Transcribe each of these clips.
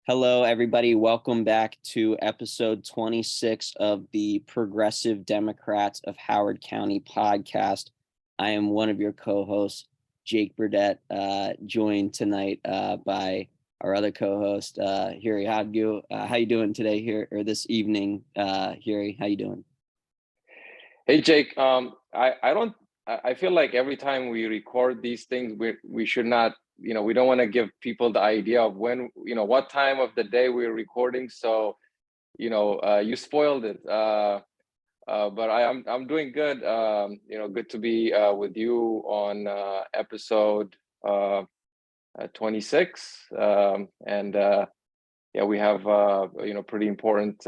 Hello, everybody. Welcome back to episode 26 of the Progressive Democrats of Howard County podcast. I am one of your co-hosts, Jake Burdett, joined tonight by our other co-host, Hiruy. How you doing today here or this evening, Hiruy? How you doing? Hey, Jake. I feel like every time we record these things, we should not, we don't want to give people the idea of when, what time of the day we're recording. So, you spoiled it. But I'm doing good. Good to be with you on episode 26. Yeah, we have pretty important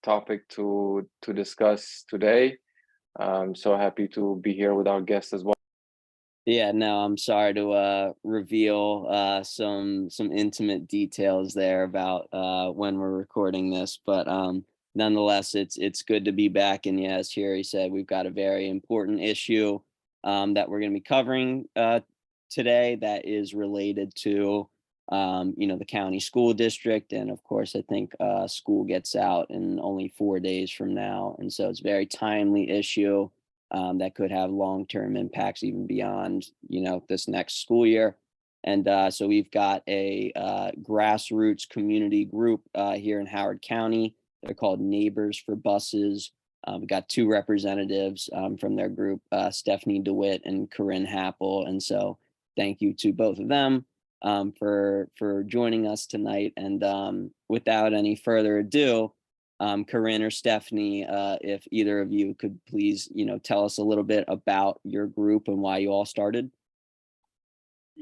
topic to discuss today. I'm so happy to be here with our guest as well. Yeah, no, I'm sorry to reveal some intimate details there about when we're recording this, but nonetheless, it's good to be back. And yeah, as Hiruy said, we've got a very important issue that we're going to be covering today that is related to the county school district, and of course, I think school gets out in only 4 days from now, and so it's a very timely issue. That could have long-term impacts even beyond, this next school year. And so we've got a grassroots community group here in Howard County. They're called Neighbors for Buses. We've got two representatives from their group, Stephanie DeWitt and Corinne Happel. And so thank you to both of them for joining us tonight. And without any further ado, Corinne or Stephanie, if either of you could please, tell us a little bit about your group and why you all started.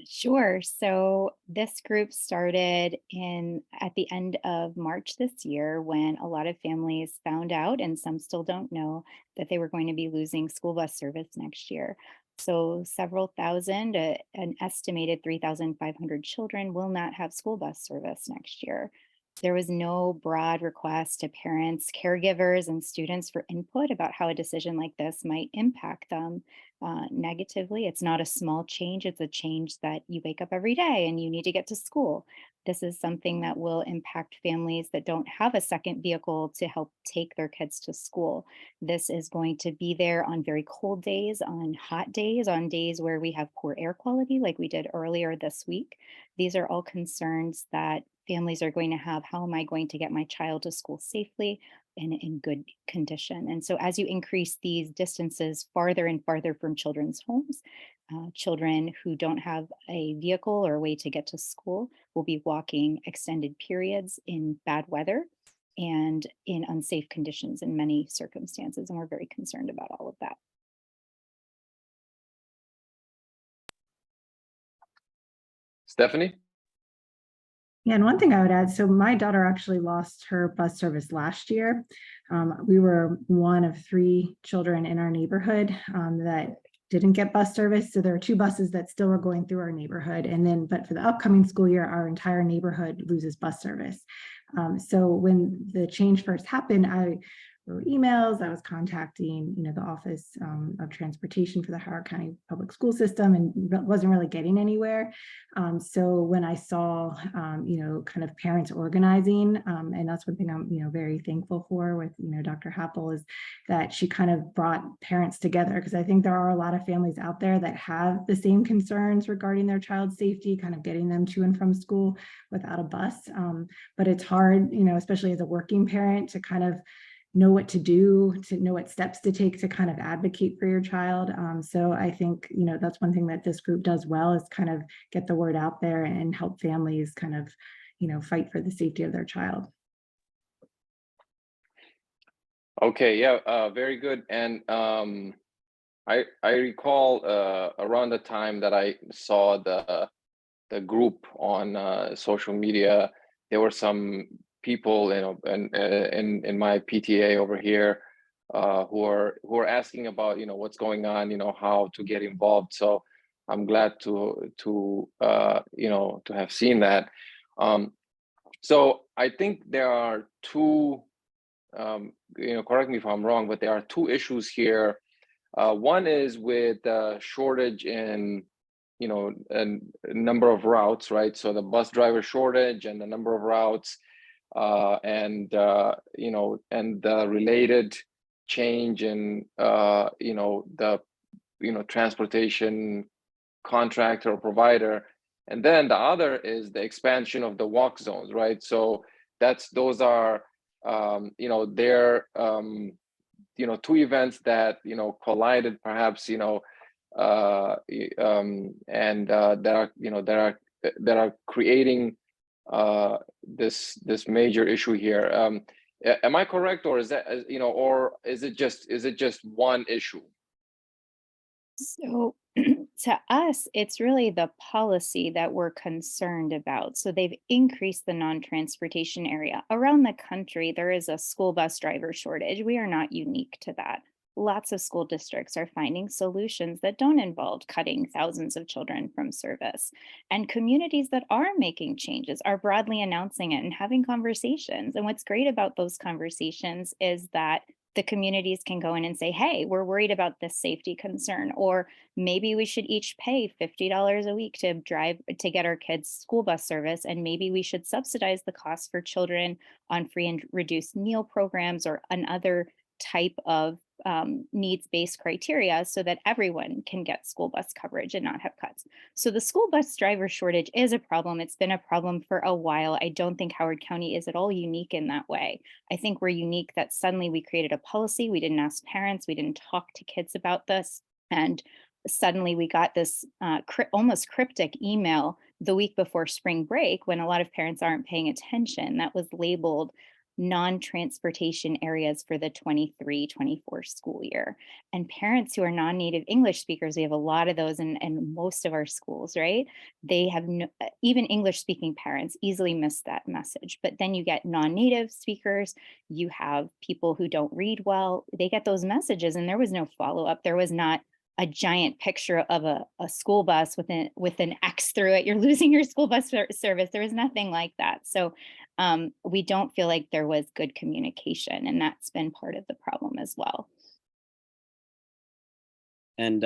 Sure. So this group started at the end of March this year when a lot of families found out, and some still don't know, that they were going to be losing school bus service next year. So several thousand, an estimated 3,500 children will not have school bus service next year. There was no broad request to parents, caregivers, and students for input about how a decision like this might impact them negatively. It's not a small change, it's a change that you wake up every day and you need to get to school. This is something that will impact families that don't have a second vehicle to help take their kids to school. This is going to be there on very cold days, on hot days, on days where we have poor air quality, like we did earlier this week. These are all concerns that families are going to have. How am I going to get my child to school safely and in good condition? And so as you increase these distances farther and farther from children's homes, children who don't have a vehicle or a way to get to school will be walking extended periods in bad weather and in unsafe conditions in many circumstances. And we're very concerned about all of that. Stephanie? Yeah, and one thing I would add, so my daughter actually lost her bus service last year. We were one of 3 children in our neighborhood that didn't get bus service. So there are 2 buses that still are going through our neighborhood. But for the upcoming school year, our entire neighborhood loses bus service. So when the change first happened, I wrote emails. I was contacting, the Office of Transportation for the Howard County Public School System, and wasn't really getting anywhere. So when I saw, kind of parents organizing, and that's one thing I'm, very thankful for with, Dr. Happel, is that she kind of brought parents together, because I think there are a lot of families out there that have the same concerns regarding their child's safety, kind of getting them to and from school without a bus. But it's hard, especially as a working parent, to kind of know what to do, to know what steps to take to kind of advocate for your child. So I think, that's one thing that this group does well, is kind of get the word out there and help families kind of, fight for the safety of their child. Okay, yeah, very good. And I recall around the time that I saw the group on social media, there were some people, in my PTA over here, who are asking about, what's going on, how to get involved. So I'm glad to have seen that. So I think there are 2, correct me if I'm wrong, but there are 2 issues here. One is with the shortage in number of routes, right? So the bus driver shortage and the number of routes, and the related change in the transportation contractor or provider. And then the other is the expansion of the walk zones, right? So those are they're two events that collided perhaps, and that are creating this major issue here. Am I correct, or is that or is it just one issue? So to us, it's really the policy that we're concerned about. So they've increased the non-transportation area. Around the country, there is a school bus driver shortage. We are not unique to that. Lots of school districts are finding solutions that don't involve cutting thousands of children from service. And communities that are making changes are broadly announcing it and having conversations. And what's great about those conversations is that the communities can go in and say, hey, we're worried about this safety concern, or maybe we should each pay $50 a week to drive to get our kids school bus service. And maybe we should subsidize the cost for children on free and reduced meal programs or another type of needs-based criteria so that everyone can get school bus coverage and not have cuts. So the school bus driver shortage is a problem. It's been a problem for a while. I don't think Howard County is at all unique in that way. I think we're unique that suddenly we created a policy. We didn't ask parents. We didn't talk to kids about this. And suddenly we got this almost cryptic email the week before spring break when a lot of parents aren't paying attention that was labeled non-transportation areas for the 23-24 school year. And parents who are non-native English speakers, we have a lot of those in most of our schools, right? They have even English speaking parents easily miss that message. But then you get non-native speakers, you have people who don't read well, they get those messages and there was no follow-up. There was not a giant picture of a school bus with an X through it. You're losing your school bus service. There was nothing like that. So we don't feel like there was good communication, and that's been part of the problem as well. And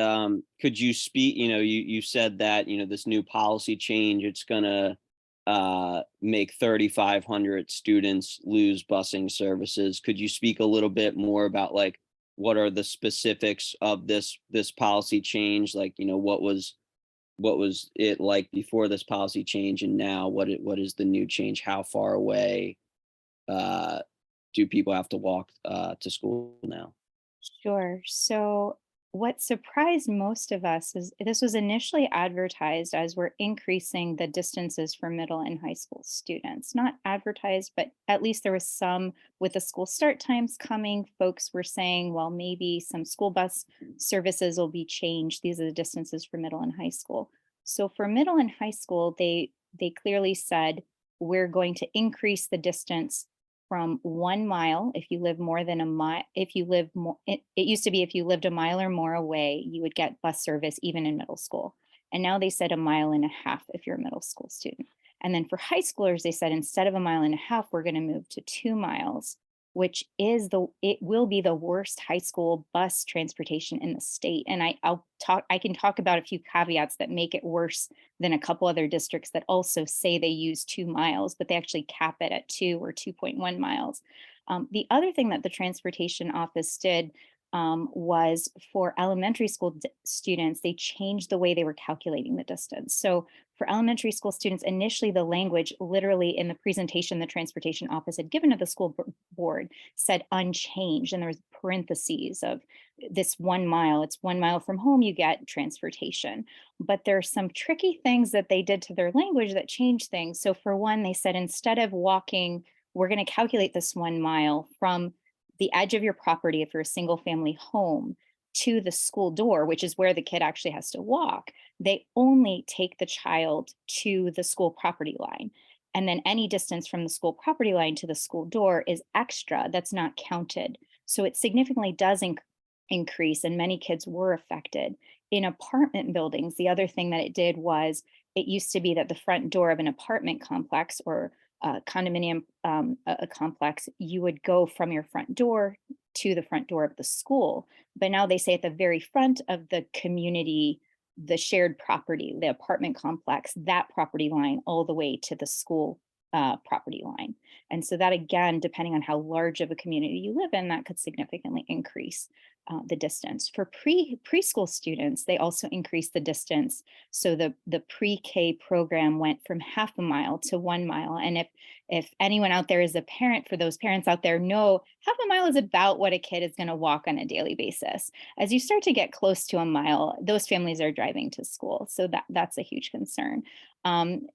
could you speak, you said that, this new policy change, it's gonna make 3,500 students lose busing services. Could you speak a little bit more about like, what are the specifics of this policy change? Like, what was it like before this policy change, and now what is the new change? How far away do people have to walk to school now? Sure. So what surprised most of us is this was initially advertised as we're increasing the distances for middle and high school students. Not advertised, but at least there was some with the school start times coming. Folks were saying, well, maybe some school bus services will be changed. These are the distances for middle and high school. So for middle and high school, they clearly said, we're going to increase the distance from 1 mile if you live more than a mile. If you live more, it used to be if you lived a mile or more away, you would get bus service even in middle school. And now they said 1.5 miles if you're a middle school student. And then for high schoolers, they said instead of 1.5 miles, we're going to move to 2 miles, which is it will be the worst high school bus transportation in the state. And I can talk about a few caveats that make it worse than a couple other districts that also say they use 2 miles, but they actually cap it at 2 or 2.1 miles. The other thing that the transportation office did was for elementary school students, they changed the way they were calculating the distance. So for elementary school students, initially the language literally in the presentation the transportation office had given to the school board said unchanged, and there was parentheses of this 1 mile. It's 1 mile from home, you get transportation. But there's some tricky things that they did to their language that changed things. So for one, they said instead of walking, we're going to calculate this 1 mile from the edge of your property if you're a single family home to the school door, which is where the kid actually has to walk. They only take the child to the school property line. And then any distance from the school property line to the school door is extra. That's not counted. So it significantly does increase, and many kids were affected. In apartment buildings, the other thing that it did was it used to be that the front door of an apartment complex or condominium a complex, you would go from your front door to the front door of the school. But now they say at the very front of the community the shared property, the apartment complex, that property line all the way to the school property line. And so that, again, depending on how large of a community you live in, that could significantly increase the distance. For preschool students, they also increase the distance. So the pre-K program went from half a mile to 1 mile. And if anyone out there is a parent, for those parents out there, know half a mile is about what a kid is going to walk on a daily basis. As you start to get close to a mile, those families are driving to school. So that's a huge concern.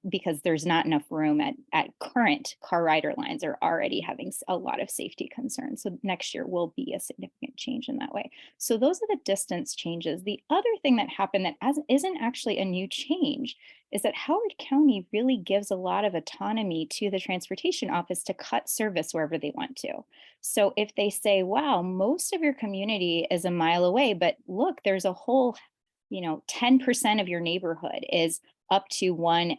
Because there's not enough room at current car rider lines are already having a lot of safety concerns. So next year will be a significant change in that way. So those are the distance changes. The other thing that happened that isn't actually a new change is that Howard County really gives a lot of autonomy to the transportation office to cut service wherever they want to. So if they say, wow, most of your community is a mile away, but look, there's a whole, 10% of your neighborhood is up to 1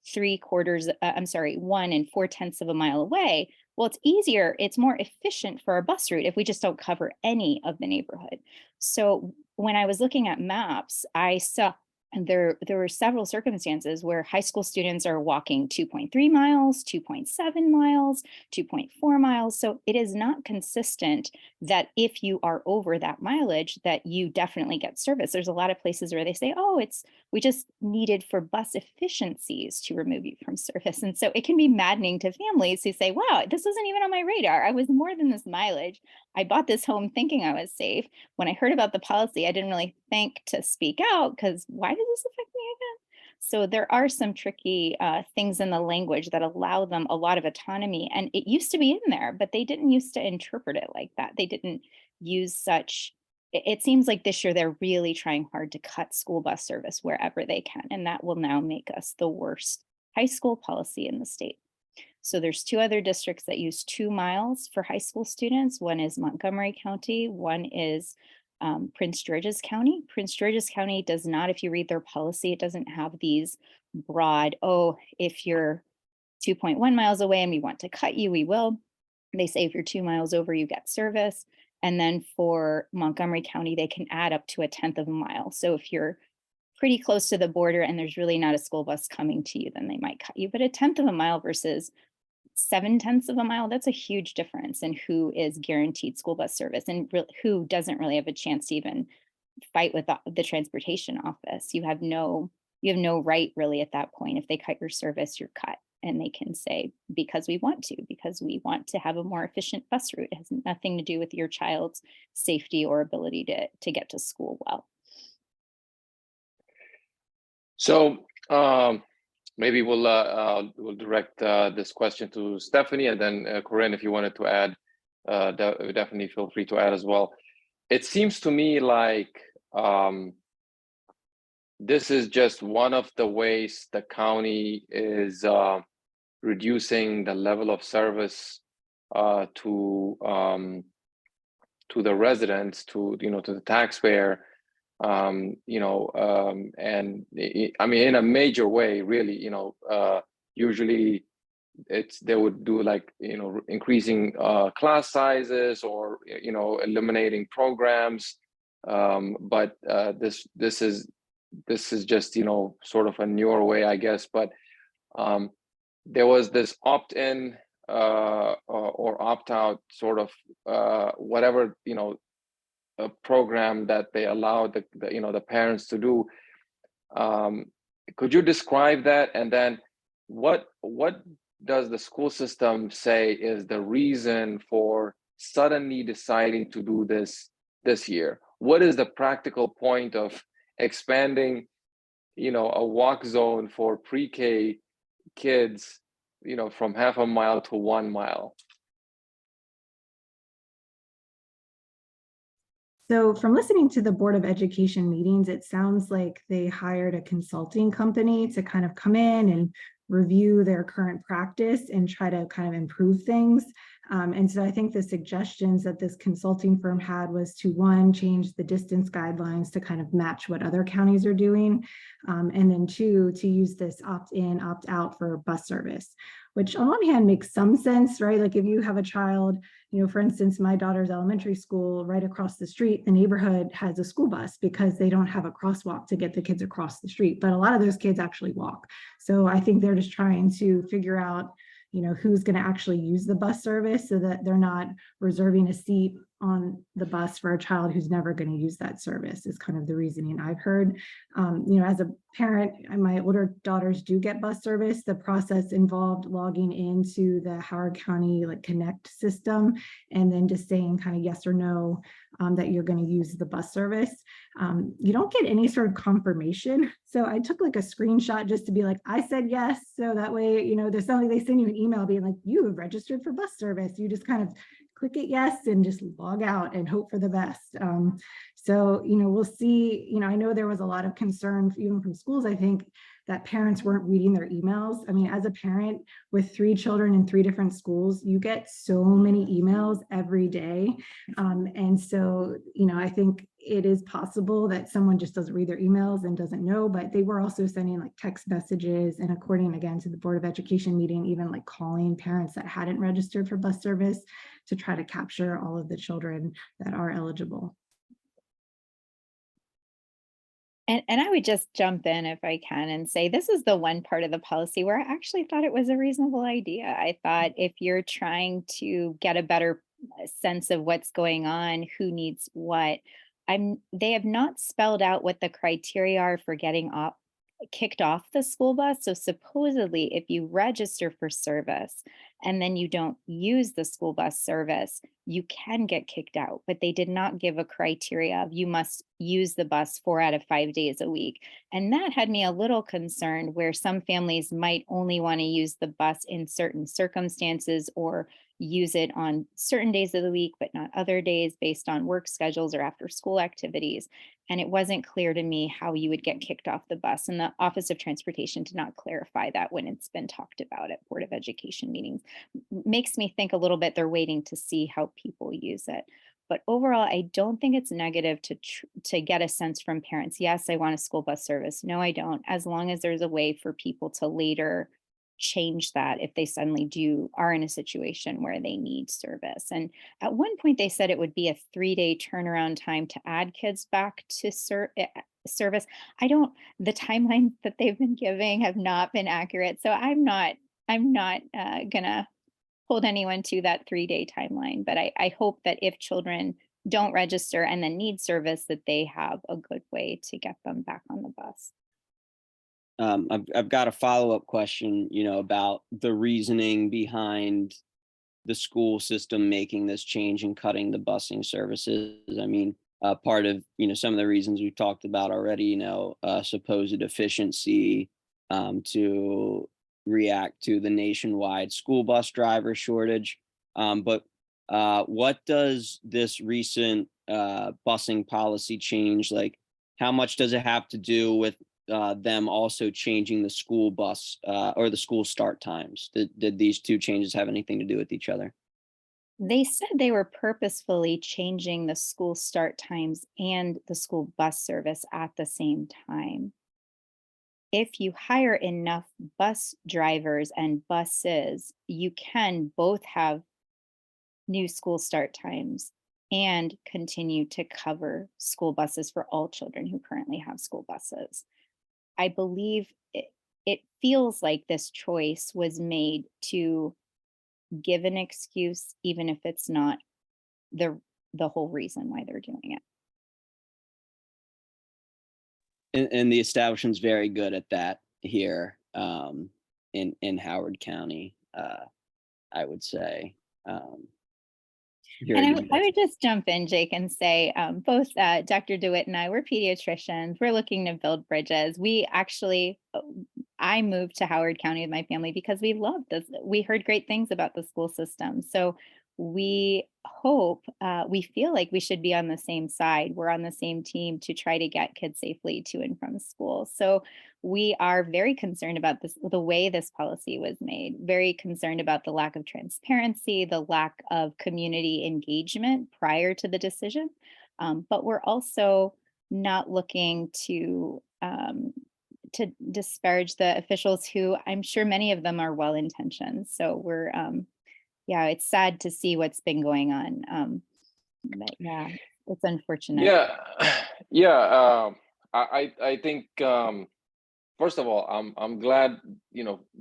3/4, 1 4/10 of a mile away. Well, it's easier, it's more efficient for our bus route if we just don't cover any of the neighborhood. So when I was looking at maps, I saw there were several circumstances where high school students are walking 2.3 miles, 2.7 miles, 2.4 miles. So it is not consistent that if you are over that mileage, that you definitely get service. There's a lot of places where they say, oh, we just needed for bus efficiencies to remove you from service. And so it can be maddening to families who say, wow, this wasn't even on my radar. I was more than this mileage. I bought this home thinking I was safe. When I heard about the policy, I didn't really think to speak out because why does this affect me again? So there are some tricky things in the language that allow them a lot of autonomy. And it used to be in there, but they didn't used to interpret it like that. They didn't use such, it seems like this year they're really trying hard to cut school bus service wherever they can. And that will now make us the worst high school policy in the state. So there's 2 other districts that use 2 miles for high school students. One is Montgomery County, one is Prince George's County. Prince George's County does not, if you read their policy, it doesn't have these broad, oh, if you're 2.1 miles away and we want to cut you, we will. They say if you're 2 miles over, you get service. And then for Montgomery County, they can add up to 1/10 of a mile. So if you're pretty close to the border and there's really not a school bus coming to you, then they might cut you. But 1/10 of a mile versus 7/10 of a mile, that's a huge difference in who is guaranteed school bus service and who doesn't really have a chance to even fight with the transportation office. You have no right really at that point. If they cut your service, you're cut. And they can say, because we want to have a more efficient bus route. It has nothing to do with your child's safety or ability to get to school well. So maybe we'll direct this question to Stephanie, and then Corinne, if you wanted to add, definitely feel free to add as well. It seems to me like this is just one of the ways the county is reducing the level of service to the residents, to the taxpayer. And I mean, in a major way, really, usually they would do like, increasing class sizes or, eliminating programs. But this is just, sort of a newer way, I guess. But there was this opt-in or opt-out sort of whatever, a program that they allowed the parents to do. Could you describe that? And then what does the school system say is the reason for suddenly deciding to do this year? What is the practical point of expanding, a walk zone for pre-K kids, from half a mile to 1 mile? So from listening to the Board of Education meetings, it sounds like they hired a consulting company to kind of come in and review their current practice and try to kind of improve things. And so I think the suggestions that this consulting firm had was to, 1, change the distance guidelines to kind of match what other counties are doing. And then 2, to use this opt-in, opt-out for bus service. which on one hand makes some sense, right? Like if you have a child, for instance, my daughter's elementary school right across the street, the neighborhood has a school bus because they don't have a crosswalk to get the kids across the street. But a lot of those kids actually walk. So I think they're just trying to figure out, who's going to actually use the bus service so that they're not reserving a seat on the bus for a child who's never going to use that service is kind of the reasoning I've heard. As a parent, my older daughters do get bus service. The process involved logging into the Howard County Connect system and then just saying kind of yes or no that you're going to use the bus service. You don't get any sort of confirmation. So I took a screenshot just to be like, I said yes. So that way, there's something they send you an email being like, you have registered for bus service. You just kind of click it yes and just log out and hope for the best. So, we'll see. I know there was a lot of concern even from schools, I think, that parents weren't reading their emails. I mean, as a parent with 3 children in 3 different schools, you get so many emails every day. And so, I think it is possible that someone just doesn't read their emails and doesn't know, but they were also sending text messages, and according again to the Board of Education meeting, even calling parents that hadn't registered for bus service to try to capture all of the children that are eligible. And I would just jump in if I can and say, this is the one part of the policy where I actually thought it was a reasonable idea. I thought if you're trying to get a better sense of what's going on, who needs what, they have not spelled out what the criteria are for getting kicked off the school bus. So supposedly, if you register for service and then you don't use the school bus service, you can get kicked out. But they did not give a criteria of you must use the bus 4 out of 5 days a week. And that had me a little concerned, where some families might only want to use the bus in certain circumstances or use it on certain days of the week, but not other days based on work schedules or after school activities. And it wasn't clear to me how you would get kicked off the bus. And the Office of Transportation did not clarify that when it's been talked about at Board of Education meetings. Makes me think a little bit they're waiting to see how people use it. But overall, I don't think it's negative to get a sense from parents. Yes, I want a school bus service. No, I don't. As long as there's a way for people to later change that if they suddenly are in a situation where they need service. And at one point they said it would be a 3-day turnaround time to add kids back to service. The timelines that they've been giving have not been accurate. So I'm not gonna hold anyone to that 3-day timeline, but I hope that if children don't register and then need service, that they have a good way to get them back on the bus. I've got a follow-up question, about the reasoning behind the school system making this change and cutting the busing services. I mean, part of, some of the reasons we've talked about already, supposed efficiency to react to the nationwide school bus driver shortage. But what does this recent busing policy change? How much does it have to do with them also changing the school bus or the school start times? Did these 2 changes have anything to do with each other? They said they were purposefully changing the school start times and the school bus service at the same time. If you hire enough bus drivers and buses, you can both have new school start times and continue to cover school buses for all children who currently have school buses. I believe it feels like this choice was made to give an excuse, even if it's not the whole reason why they're doing it. And the establishment's very good at that here in Howard County, I would say. And I would just jump in, Jake, and say both Dr. DeWitt and I, we're pediatricians. We're looking to build bridges. I moved to Howard County with my family because we loved this. We heard great things about the school system. So we feel like we should be on the same side. We're on the same team to try to get kids safely to and from school. So we are very concerned about the way this policy was made, very concerned about the lack of transparency, the lack of community engagement prior to the decision. But we're also not looking to to disparage the officials who I'm sure many of them are well-intentioned. So we're, yeah, it's sad to see what's been going on. But yeah, it's unfortunate. Yeah, yeah. I think first of all, I'm glad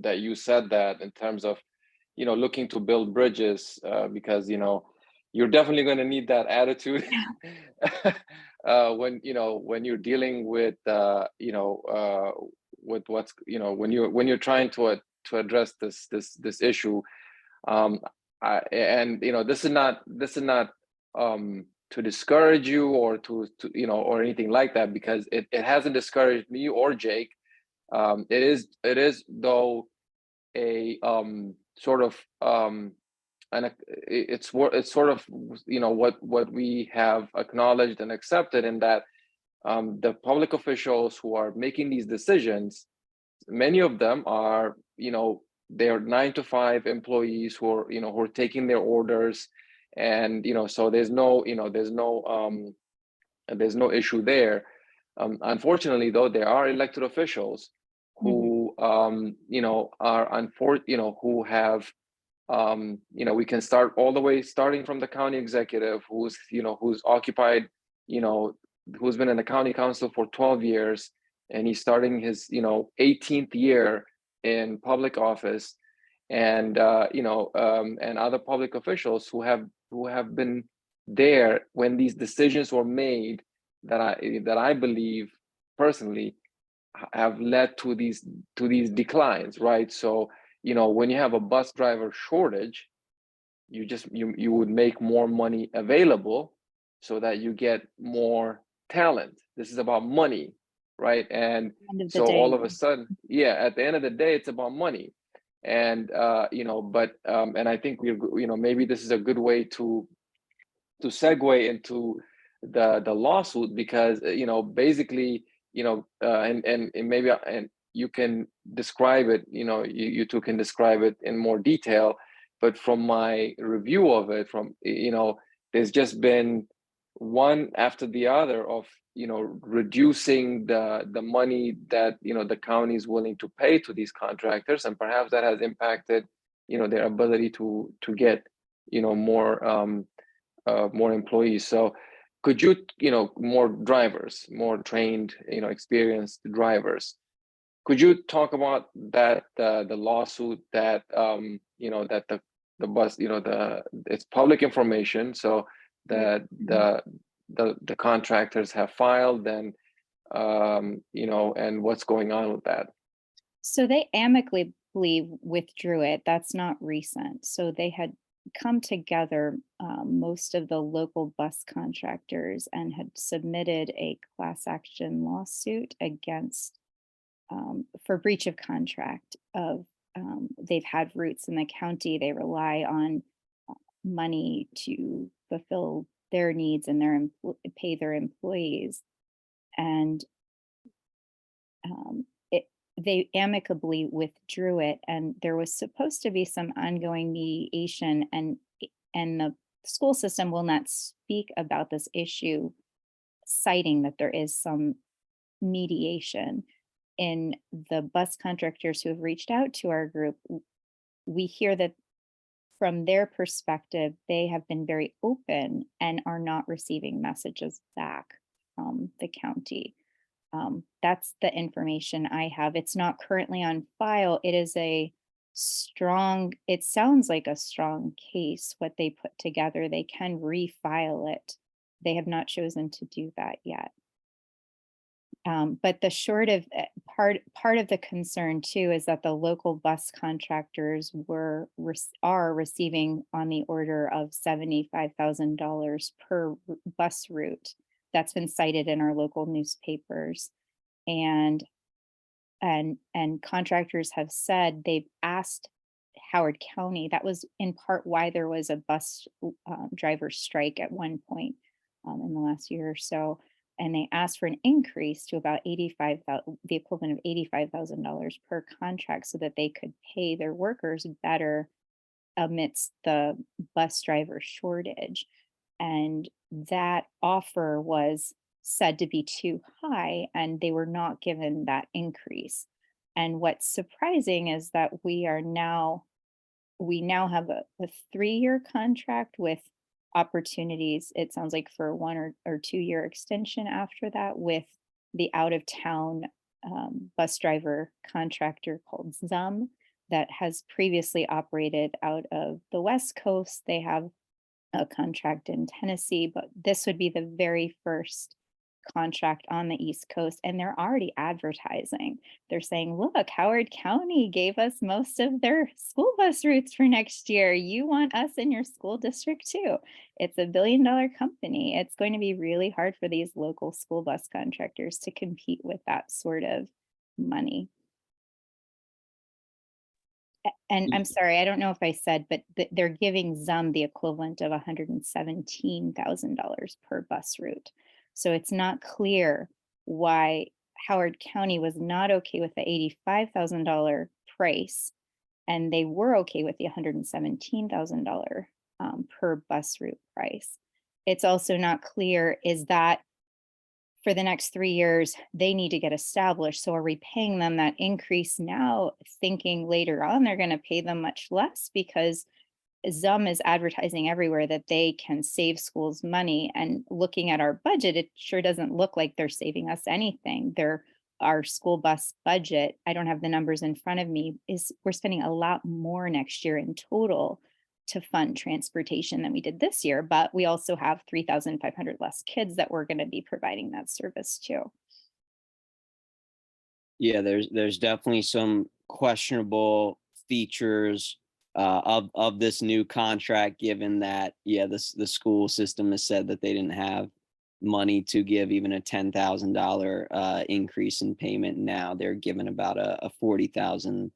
that you said that in terms of looking to build bridges, because you're definitely going to need that attitude when when you're dealing with with what's when you're trying to address this issue. And this is not to discourage you or to or anything like that, because it hasn't discouraged me or Jake. It is though a sort of and it's sort of what we have acknowledged and accepted, in that the public officials who are making these decisions, many of them are they're 9-to-5 employees who are who are taking their orders, and so there's no there's no issue there. Unfortunately, though, there are elected officials who are who have we can start all the way, starting from the county executive, who's occupied who's been in the county council for 12 years, and he's starting his 18th year in public office, and and other public officials who have been there when these decisions were made, that I believe personally have led to these declines, right? So when you have a bus driver shortage, you would make more money available so that you get more talent. This is about money, right? And End of the so day. all of a sudden, yeah, at the end of the day, it's about money. And but and I think we're maybe this is a good way to segue into the lawsuit, because basically and maybe and you can describe it, you two can describe it in more detail, but from my review of it, there's just been one after the other of reducing the money that the county is willing to pay to these contractors, and perhaps that has impacted their ability to get more employees. So could you more drivers, more trained experienced drivers, could you talk about that the lawsuit that that the bus it's public information, so that the contractors have filed, and and what's going on with that? So they amicably withdrew it. That's not recent. So they had come together, most of the local bus contractors, and had submitted a class action lawsuit against for breach of contract of they've had roots in the county. They rely on money to fulfill their needs and pay their employees. And they amicably withdrew it, and there was supposed to be some ongoing mediation, and the school system will not speak about this issue, citing that there is some mediation. In the bus contractors who have reached out to our group, we hear that from their perspective, they have been very open and are not receiving messages back from the county. That's the information I have. It's not currently on file. It is it sounds like a strong case, what they put together. They can refile it. They have not chosen to do that yet. But the short of part of the concern too is that the local bus contractors are receiving on the order of $75,000 per bus route. That's been cited in our local newspapers, and contractors have said they've asked Howard County. That was in part why there was a bus driver strike at one point in the last year or so, and they asked for an increase to about $85,000, the equivalent of $85,000 per contract, so that they could pay their workers better amidst the bus driver shortage. And that offer was said to be too high, and they were not given that increase. And what's surprising is that we now have a 3-year contract with opportunities, it sounds like, for 1 or 2-year extension after that, with the out of town bus driver contractor called ZUM that has previously operated out of the West Coast. They have a contract in Tennessee, but this would be the very first contract on the East Coast, and they're already advertising. They're saying, look, Howard County gave us most of their school bus routes for next year. You want us in your school district too. It's a billion-dollar company. It's going to be really hard for these local school bus contractors to compete with that sort of money. And I'm sorry, I don't know if I said, but they're giving ZUM the equivalent of $117,000 per bus route. So it's not clear why Howard County was not okay with the $85,000 price, and they were okay with the $117,000 per bus route price. It's also not clear, is that for the next 3 years, they need to get established. So are we paying them that increase now, thinking later on they're going to pay them much less? Because ZUM is advertising everywhere that they can save schools money. And looking at our budget, it sure doesn't look like they're saving us anything. Our school bus budget, I don't have the numbers in front of me, we're spending a lot more next year in total to fund transportation than we did this year, but we also have 3,500 less kids that we're going to be providing that service to. Yeah, there's definitely some questionable features of this new contract, given that, yeah, the school system has said that they didn't have money to give even a $10,000 increase in payment. Now they're giving about a $40,000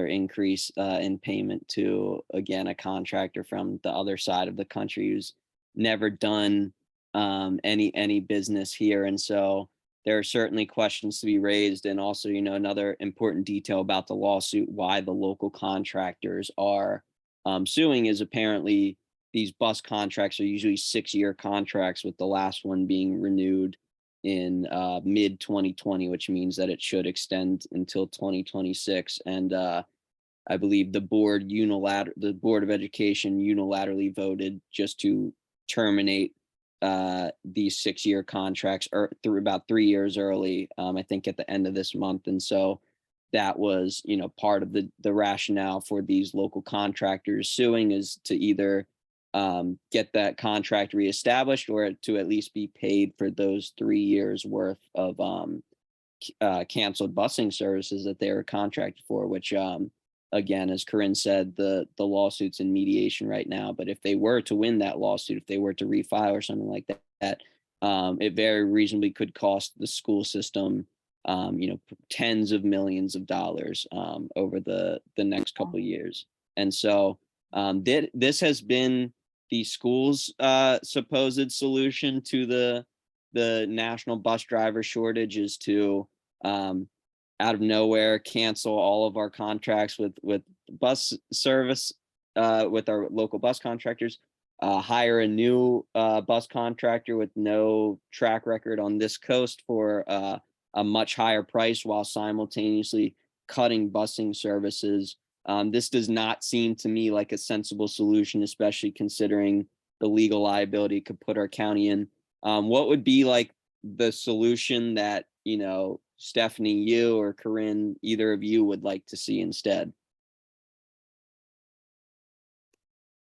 increase in payment to, again, a contractor from the other side of the country who's never done any business here. And so there are certainly questions to be raised. And also, another important detail about the lawsuit, why the local contractors are suing, is apparently these bus contracts are usually 6-year contracts, with the last one being renewed in mid 2020, which means that it should extend until 2026. And I believe the Board of Education unilaterally voted just to terminate these 6-year contracts through about 3 years early, I think at the end of this month. And so that was, part of the rationale for these local contractors suing, is to either get that contract reestablished, or to at least be paid for those 3 years worth of canceled busing services that they were contracted for, which again, as Corinne said, the lawsuit's in mediation right now. But if they were to win that lawsuit, if they were to refile or something like that, it very reasonably could cost the school system, tens of millions of dollars over the next couple of years. And so this has been the school's supposed solution to the national bus driver shortage, is to out of nowhere cancel all of our contracts with bus service with our local bus contractors, hire a new bus contractor with no track record on this coast for a much higher price, while simultaneously cutting busing services. This does not seem to me like a sensible solution, especially considering the legal liability it could put our county in. What would be like the solution that, Stephanie, you or Corinne, either of you would like to see instead?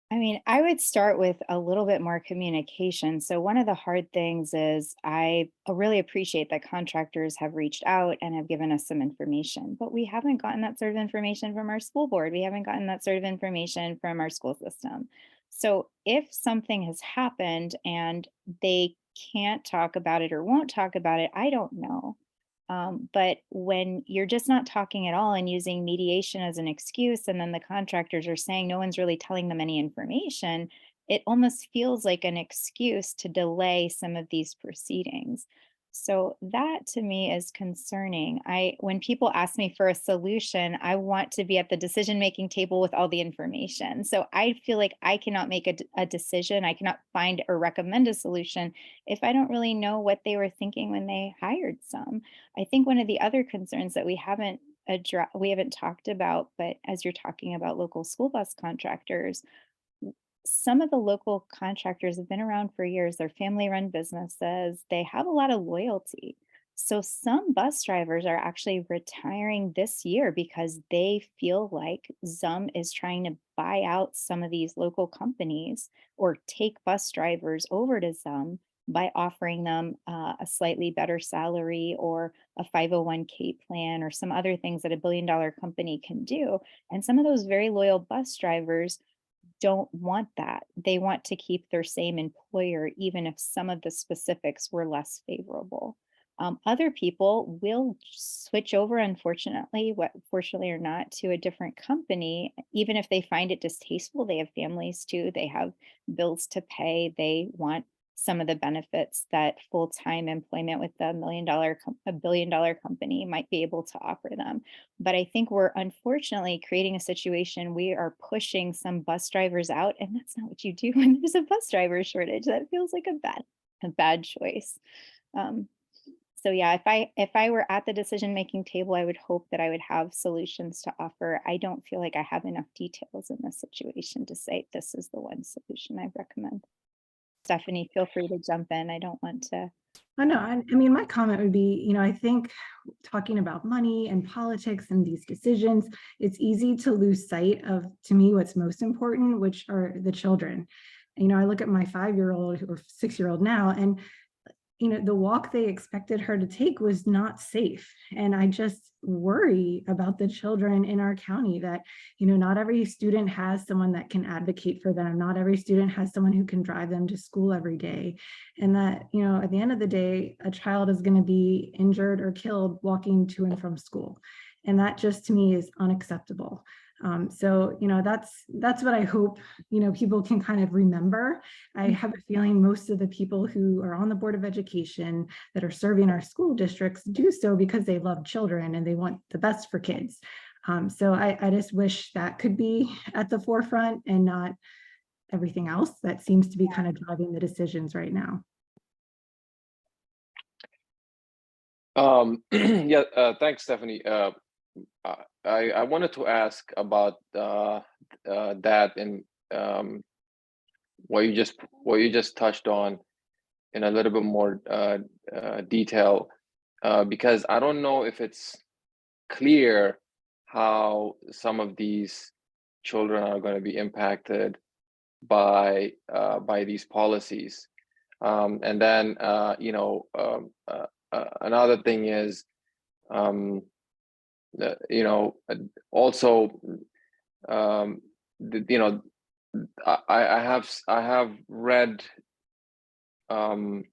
I mean, I would start with a little bit more communication. So one of the hard things is, I really appreciate that contractors have reached out and have given us some information, but we haven't gotten that sort of information from our school board. We haven't gotten that sort of information from our school system. So if something has happened and they can't talk about it or won't talk about it, I don't know. But when you're just not talking at all and using mediation as an excuse, and then the contractors are saying no one's really telling them any information, it almost feels like an excuse to delay some of these proceedings. So that to me is concerning. When people ask me for a solution, I want to be at the decision-making table with all the information. So I feel like I cannot make a decision. I cannot find or recommend a solution if I don't really know what they were thinking when they hired some. I think one of the other concerns that we haven't talked about, but as you're talking about local school bus contractors, some of the local contractors have been around for years. They're family-run businesses. They have a lot of loyalty. So some bus drivers are actually retiring this year because they feel like Zum is trying to buy out some of these local companies or take bus drivers over to Zum by offering them a slightly better salary or a 501(k) plan or some other things that a billion-dollar company can do. And some of those very loyal bus drivers don't want that. They want to keep their same employer, even if some of the specifics were less favorable. Other people will switch over, unfortunately, fortunately or not, to a different company, even if they find it distasteful. They have families too. They have bills to pay. They want some of the benefits that full-time employment with a billion-dollar company might be able to offer them. But I think we're unfortunately creating a situation, we are pushing some bus drivers out, and that's not what you do when there's a bus driver shortage. That feels like a bad choice. Um, so yeah, if I were at the decision-making table, I would hope that I would have solutions to offer. I don't feel like I have enough details in this situation to say this is the one solution I recommend. Stephanie, feel free to jump in. I don't want to. I know. I mean, my comment would be, I think talking about money and politics and these decisions, it's easy to lose sight of, to me, what's most important, which are the children. I look at my 5-year-old or 6-year-old now, and the walk they expected her to take was not safe. And I just worry about the children in our county that, not every student has someone that can advocate for them. Not every student has someone who can drive them to school every day. And that, at the end of the day, a child is going to be injured or killed walking to and from school. And that just to me is unacceptable. So, that's what I hope, people can kind of remember. I have a feeling most of the people who are on the Board of Education that are serving our school districts do so because they love children and they want the best for kids. So I just wish that could be at the forefront and not everything else that seems to be kind of driving the decisions right now. Yeah, thanks, Stephanie. I wanted to ask about that and what you just touched on in a little bit more detail, because I don't know if it's clear how some of these children are going to be impacted by these policies, and then another thing is. Also, I have read the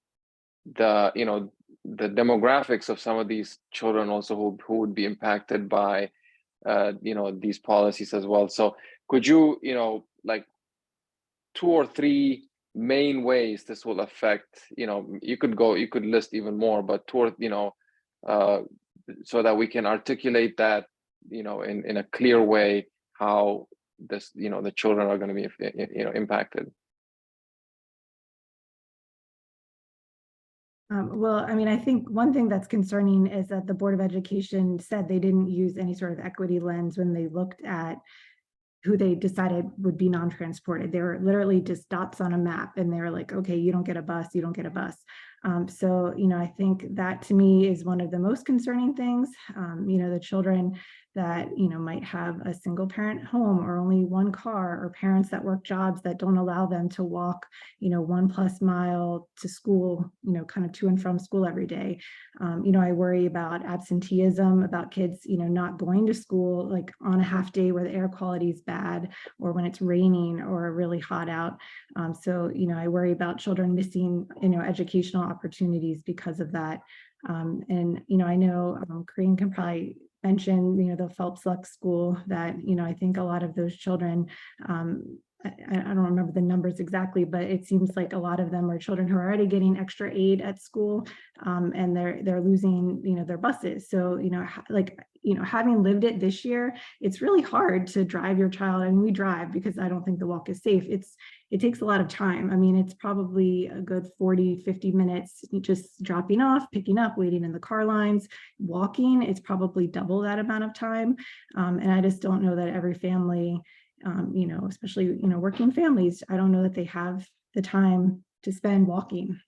demographics of some of these children also who would be impacted by these policies as well. So could you like 2 or 3 main ways this will affect, you could list even more, but toward so that we can articulate that, in a clear way, how this, the children are going to be, impacted. Well, I mean, I think one thing that's concerning is that the Board of Education said they didn't use any sort of equity lens when they looked at who they decided would be non-transported. They were literally just dots on a map, and they were like, okay, you don't get a bus, you don't get a bus. So, I think that to me is one of the most concerning things. The children that, might have a single parent home or only one car, or parents that work jobs that don't allow them to walk, 1+ mile to school, kind of to and from school every day. I worry about absenteeism, about kids, not going to school, like on a half day where the air quality is bad, or when it's raining or really hot out. So, I worry about children missing, educational opportunities because of that. And, I know Corinne can probably mention, the Phelps Luck School that, I think a lot of those children I don't remember the numbers exactly, but it seems like a lot of them are children who are already getting extra aid at school, and they're losing, their buses. So, having lived it this year, it's really hard to drive your child. And we drive because I don't think the walk is safe. It takes a lot of time. I mean, it's probably a good 40, 50 minutes just dropping off, picking up, waiting in the car lines. Walking, it's probably double that amount of time. And I just don't know that every family, especially, working families, I don't know that they have the time to spend walking.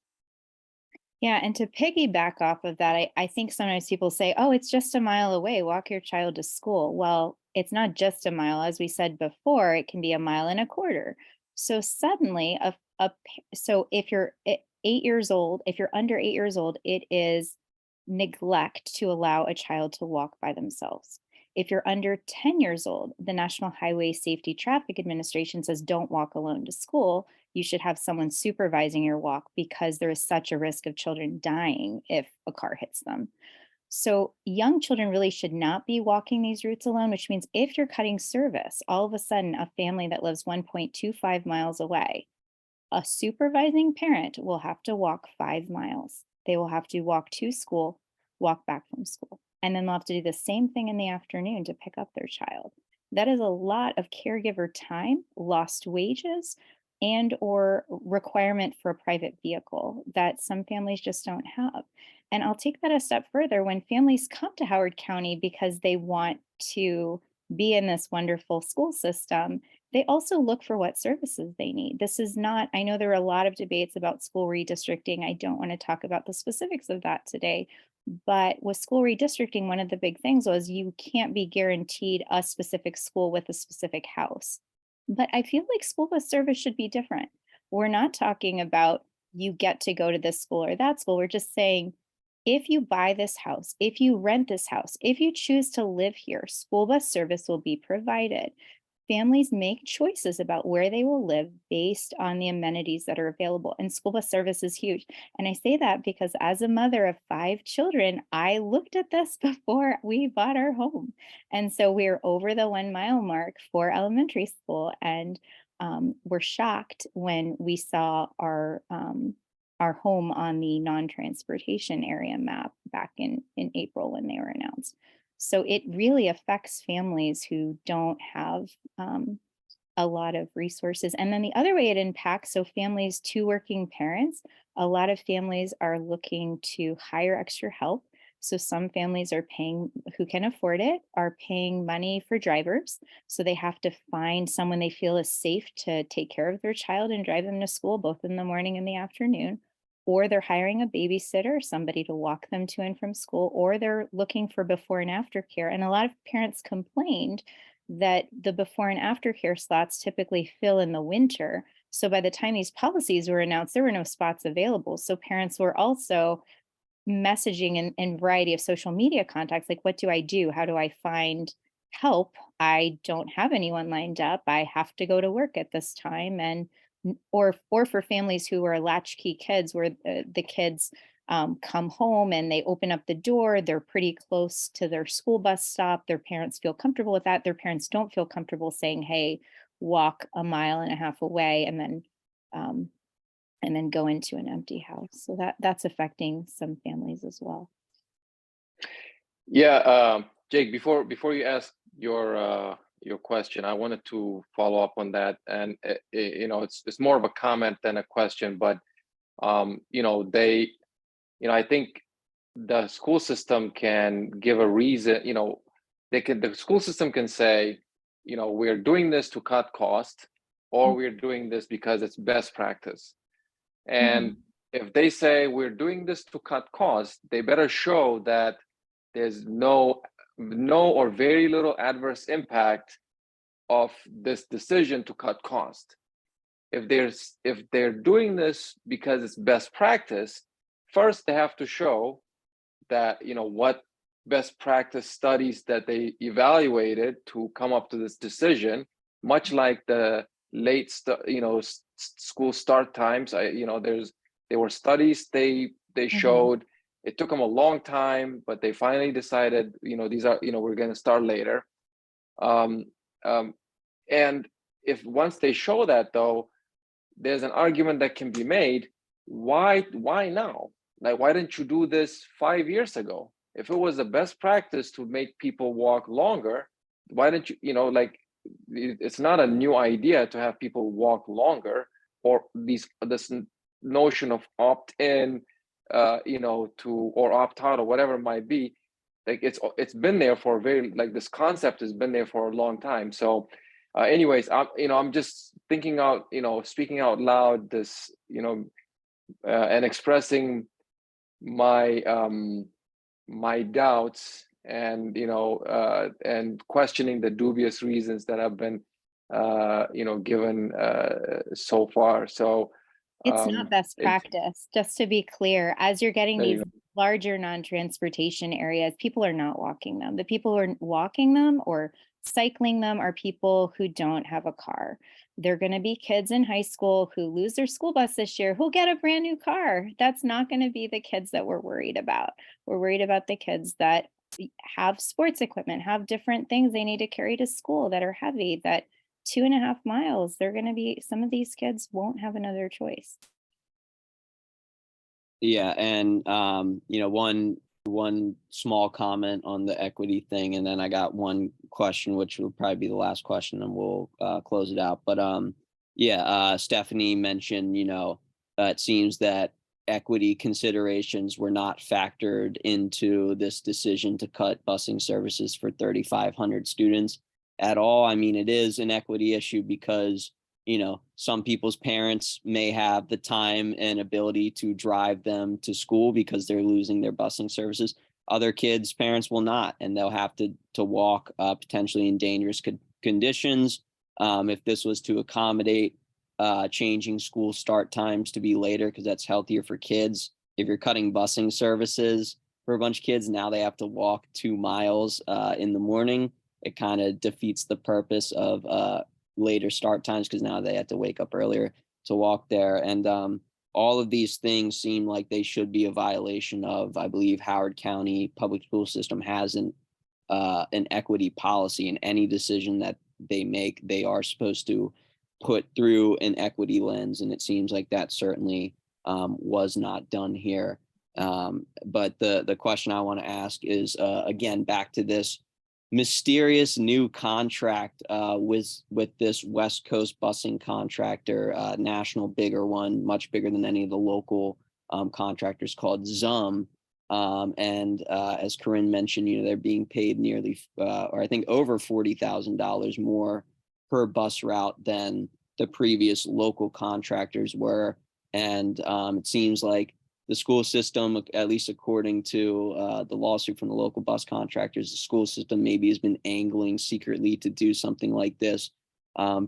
Yeah, and to piggyback off of that, I think sometimes people say, oh, it's just a mile away, walk your child to school. Well, it's not just a mile. As we said before, it can be a mile and a quarter. So suddenly, so if you're 8 years old, if you're under 8 years old, it is neglect to allow a child to walk by themselves. If you're under 10 years old, the National Highway Safety Traffic Administration says don't walk alone to school. You should have someone supervising your walk because there is such a risk of children dying if a car hits them. So young children really should not be walking these routes alone, which means if you're cutting service, all of a sudden a family that lives 1.25 miles away, a supervising parent will have to walk 5 miles. They will have to walk to school, walk back from school, and then they'll have to do the same thing in the afternoon to pick up their child. That is a lot of caregiver time, lost wages, and or requirement for a private vehicle that some families just don't have. And I'll take that a step further. When families come to Howard County because they want to be in this wonderful school system, they also look for what services they need. This is not, I know there are a lot of debates about school redistricting. I don't want to talk about the specifics of that today. But with school redistricting, one of the big things was you can't be guaranteed a specific school with a specific house. But I feel like school bus service should be different. We're not talking about you get to go to this school or that school. We're just saying, if you buy this house, if you rent this house, if you choose to live here, school bus service will be provided. Families make choices about where they will live based on the amenities that are available, and school bus service is huge. And I say that because as a mother of 5 children, I looked at this before we bought our home. And so we're over the 1 mile mark for elementary school, and we're shocked when we saw our home on the non-transportation area map back in April when they were announced. So it really affects families who don't have a lot of resources. And then the other way it impacts, so families, 2 working parents, a lot of families are looking to hire extra help. So some families are paying, who can afford it, are paying money for drivers. So they have to find someone they feel is safe to take care of their child and drive them to school, both in the morning and the afternoon. Or they're hiring a babysitter, somebody to walk them to and from school, or they're looking for before and after care. And a lot of parents complained that the before and after care slots typically fill in the winter. So by the time these policies were announced, there were no spots available. So parents were also messaging in variety of social media contacts, like, what do I do? How do I find help? I don't have anyone lined up. I have to go to work at this time. And or for families who are latchkey kids, where the kids come home and they open up the door, they're pretty close to their school bus stop. Their parents feel comfortable with that. Their parents don't feel comfortable saying, hey, walk 1.5 miles away and then go into an empty house. So that's affecting some families as well. Yeah, Jake, before you ask your question, I wanted to follow up on that, and it's more of a comment than a question, but I think the school system can give a reason. The school system can say, we're doing this to cut cost, or we're doing this because it's best practice. And if they say we're doing this to cut costs, they better show that there's no or very little adverse impact of this decision to cut cost. If they're doing this because it's best practice, first they have to show that what best practice studies that they evaluated to come up to this decision, much like the late school start times. There were studies they showed. It took them a long time, but they finally decided, these are, we're going to start later. And if once they show that, though, there's an argument that can be made. Why now? Like, why didn't you do this 5 years ago? If it was the best practice to make people walk longer, why didn't you, like, it's not a new idea to have people walk longer, or this notion of opt-in, to, or opt out, or whatever it might be. Like, it's been there for this concept has been there for a long time. So anyways, I'm just thinking out, speaking out loud this, and expressing my my doubts, and and questioning the dubious reasons that have been given so far. So It's not best practice, just to be clear. As you're getting There you these larger non-transportation areas, people are not walking them. The people who are walking them or cycling them are people who don't have a car. They're going to be kids in high school who lose their school bus this year, who'll get a brand new car. That's not going to be the kids that we're worried about. We're worried about the kids that have sports equipment, have different things they need to carry to school that are heavy, that 2.5 miles, they're going to be, some of these kids won't have another choice. Yeah, and one small comment on the equity thing, and then I got one question, which will probably be the last question, and we'll close it out. But Stephanie mentioned, it seems that equity considerations were not factored into this decision to cut busing services for 3,500 students at all. I mean, it is an equity issue because some people's parents may have the time and ability to drive them to school because they're losing their busing services. Other kids' parents will not, and they'll have to walk potentially in dangerous conditions. If this was to accommodate changing school start times to be later, because that's healthier for kids. If you're cutting busing services for a bunch of kids, now they have to walk 2 miles in the morning. It kind of defeats the purpose of later start times, because now they have to wake up earlier to walk there. And all of these things seem like they should be a violation of, I believe, Howard County public school system has an equity policy, and any decision that they make, they are supposed to put through an equity lens. And it seems like that certainly was not done here. But the question I want to ask is, again, back to this mysterious new contract with this West Coast busing contractor, national, bigger one, much bigger than any of the local contractors, called ZUM. And as Corinne mentioned, they're being paid nearly, or I think over $40,000 more per bus route than the previous local contractors were. And it seems like the school system, at least according to the lawsuit from the local bus contractors, the school system maybe has been angling secretly to do something like this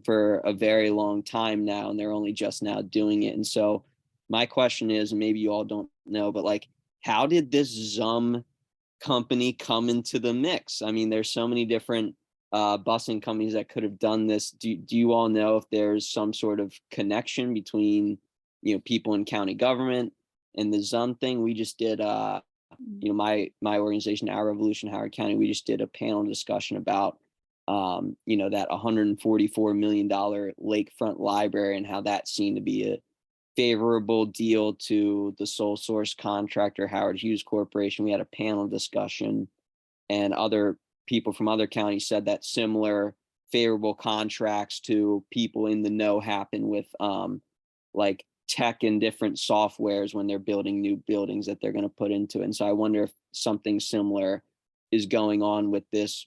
for a very long time now, and they're only just now doing it. And so my question is, and maybe you all don't know, but like, how did this ZUM company come into the mix? I mean, there's so many different busing companies that could have done this. Do you all know if there's some sort of connection between people in county government and the ZUM thing? We just did my organization, Our Revolution, Howard County, we just did a panel discussion about that $144 million lakefront library, and how that seemed to be a favorable deal to the sole source contractor, Howard Hughes Corporation. We had a panel discussion, and other people from other counties said that similar favorable contracts to people in the know happen with like tech and different softwares when they're building new buildings that they're going to put into it. And so I wonder if something similar is going on with this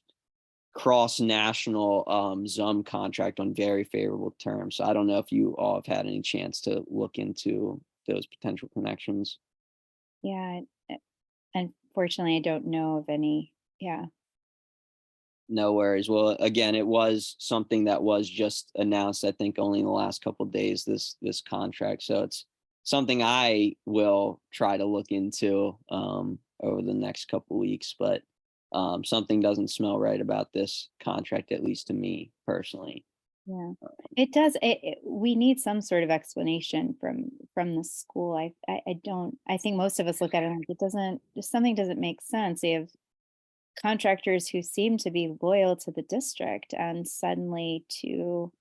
cross-national ZUM contract on very favorable terms. So I don't know if you all have had any chance to look into those potential connections. Yeah, unfortunately, I don't know of any. Yeah. No worries. Well, again, it was something that was just announced, I think, only in the last couple of days, this contract. So it's something I will try to look into over the next couple of weeks. But something doesn't smell right about this contract, at least to me personally. Yeah, it does. We need some sort of explanation from the school. I think most of us look at it like something doesn't make sense. They have contractors who seem to be loyal to the district, and suddenly to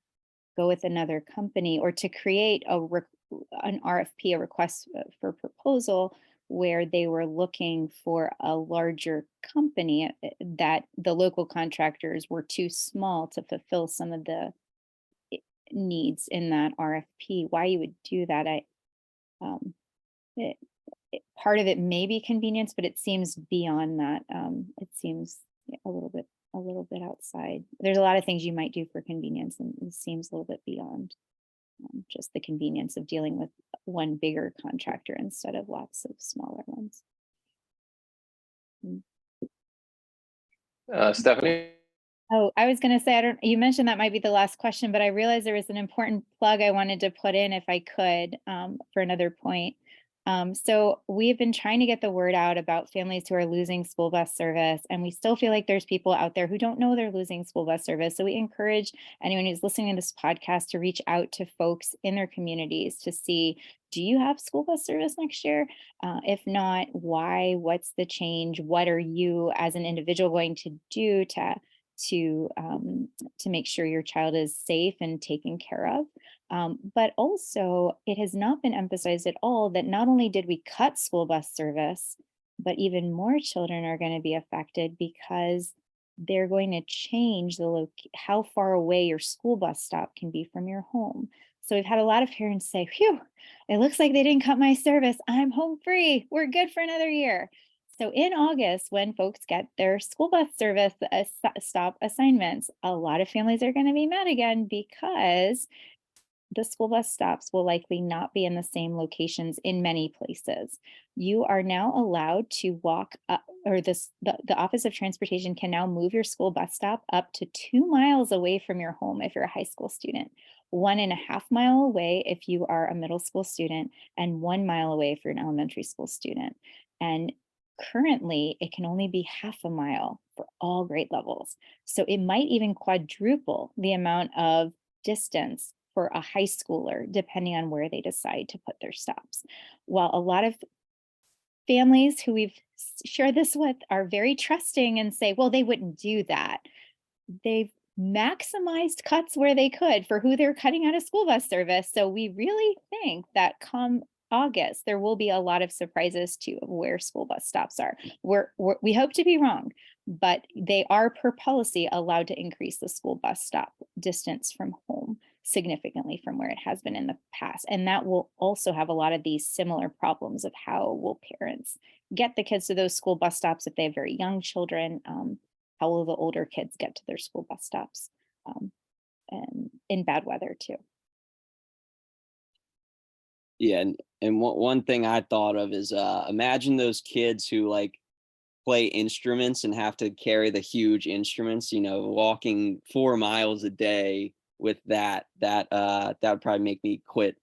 go with another company, or to create an RFP, a request for proposal, where they were looking for a larger company, that the local contractors were too small to fulfill some of the needs in that RFP. Why you would do that, um, part of it may be convenience, but it seems beyond that. It seems a little bit outside. There's a lot of things you might do for convenience, and it seems a little bit beyond just the convenience of dealing with one bigger contractor instead of lots of smaller ones. Stephanie? Oh, I was going to say, you mentioned that might be the last question, but I realized there was an important plug I wanted to put in if I could, for another point. So we've been trying to get the word out about families who are losing school bus service, and we still feel like there's people out there who don't know they're losing school bus service. So we encourage anyone who's listening to this podcast to reach out to folks in their communities to see, do you have school bus service next year? If not, why? What's the change? What are you as an individual going to do to make sure your child is safe and taken care of? But also, it has not been emphasized at all that not only did we cut school bus service, but even more children are going to be affected because they're going to change how far away your school bus stop can be from your home. So we've had a lot of parents say, phew, it looks like they didn't cut my service. I'm home free. We're good for another year. So in August, when folks get their school bus service stop assignments, a lot of families are going to be mad again because the school bus stops will likely not be in the same locations in many places. You are now allowed to walk up, or the Office of Transportation can now move your school bus stop up to 2 miles away from your home if you're a high school student, 1.5 miles away if you are a middle school student, and 1 mile away if you're an elementary school student. And currently, it can only be 0.5 mile for all grade levels. So it might even quadruple the amount of distance for a high schooler, depending on where they decide to put their stops. While a lot of families who we've shared this with are very trusting and say, well, they wouldn't do that, they've maximized cuts where they could for who they're cutting out of school bus service. So we really think that come August, there will be a lot of surprises too of where school bus stops are. We hope to be wrong, but they are per policy allowed to increase the school bus stop distance from home significantly from where it has been in the past. And that will also have a lot of these similar problems of how will parents get the kids to those school bus stops if they have very young children. How will the older kids get to their school bus stops, and in bad weather too? Yeah, and one thing I thought of is imagine those kids who like play instruments and have to carry the huge instruments, walking 4 miles a day with that would probably make me quit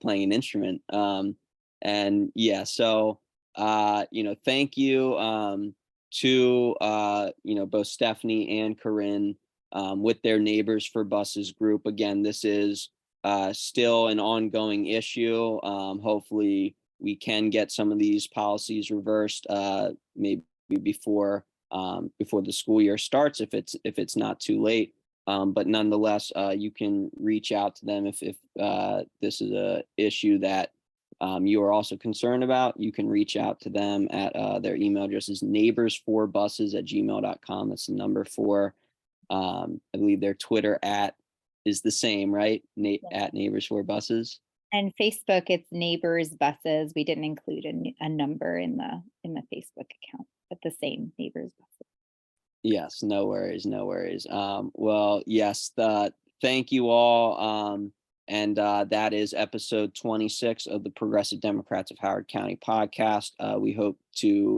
playing an instrument. And yeah, so thank you to both Stephanie and Corinne with their Neighbors for Buses group. Again, this is still an ongoing issue. Hopefully we can get some of these policies reversed maybe before the school year starts, if it's not too late. But nonetheless, you can reach out to them if this is a issue that you are also concerned about. You can reach out to them at their email address is neighborsforbuses@gmail.com. That's the number 4. I believe their Twitter is the same, right? At Neighbors for Buses. And Facebook, it's Neighbors Buses. We didn't include a number in the Facebook account, but the same, Neighbors Buses. Yes, no worries. Well, yes, thank you all. And that is episode 26 of the Progressive Democrats of Howard County podcast. We hope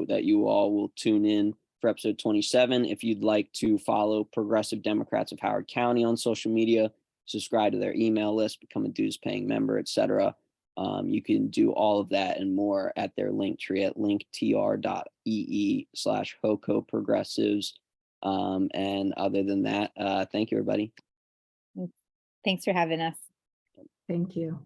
that you all will tune in for episode 27. If you'd like to follow Progressive Democrats of Howard County on social media, subscribe to their email list, become a dues paying member, etc. You can do all of that and more at their link tree at linktr.ee/HOCO progressives. And other than that, thank you, everybody. Thanks for having us. Thank you.